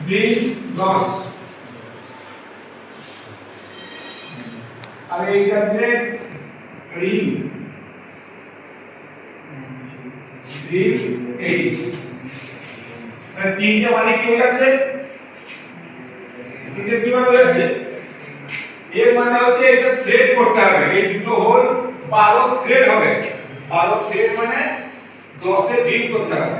green 10 আর এইটা দিলে ring ring 8 মানে তিনটে মানে কি হয়ে যাচ্ছে তিনটে কি মানে হয়ে যাচ্ছে এর মানে হচ্ছে এটা থ্রেড করতে হবে এই দুটো হোল 12 থ্রেড হবে 12 থ্রেড মানে 10 এ ডিল করতে হবে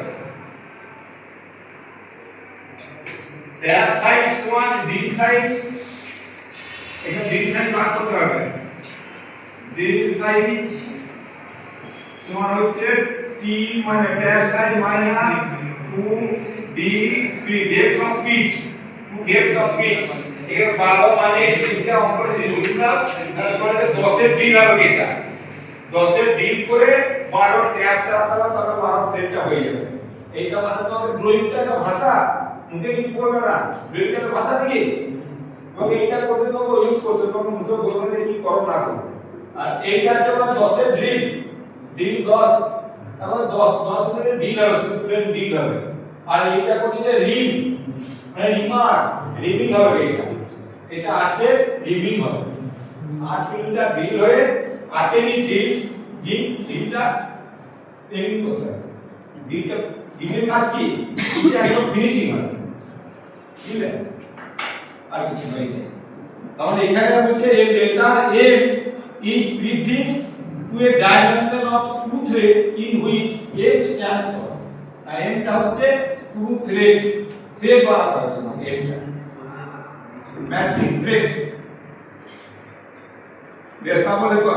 ট্যাপ সাইজ সমান ডিল সাইজ এটা ডিল সাইজ বার করতে হবে ডিল সাইজ সমান হচ্ছে টি মানে tap size minus 2 D P depth of pitch depth of pitch এর 12 মানে এটা অঙ্কটা যদি বুঝতাম তাহলে 10 এর ডিল হবে এটা 10 এর ডিল করে 12 ট্যাপ চালাতে হবে তবে 12 সেটটা হয়ে যাবে এইটা মানে তো হবে ড্রয়িংটা একটা ভাষা মুখে কিছু বলবে না ড্রয়িংটা একটা ভাষা নাকি এবং এইটা করতে তবে ইউজ করতে তবে মুখে বলবে না কি করো না করো আর এইটা যখন 10 এর ডিল ডিল 10 তাহলে 10 মিনিটে ডিল হবে শুধু প্লেন ডিল হবে আর এইটা করলে রিং মানে রিমিং হবে এটা 8 এর রিমিং হবে 8 মিনিটটা ডিল হয়ে 8 এরই ডিলটা রিমিং করতে হবে ডিলটা ডিলের কাজ কি এটা একদম ফিনিশিং হবে বুঝলে আর কিছু নাই তাহলে এখানে বলছে a letter m is prefixed to a dimension of screw thread in which m stands for m টা হচ্ছে screw thread বানাতে হবে মানে m টা ম্যাচিং থ্রেড দেখা বলে তো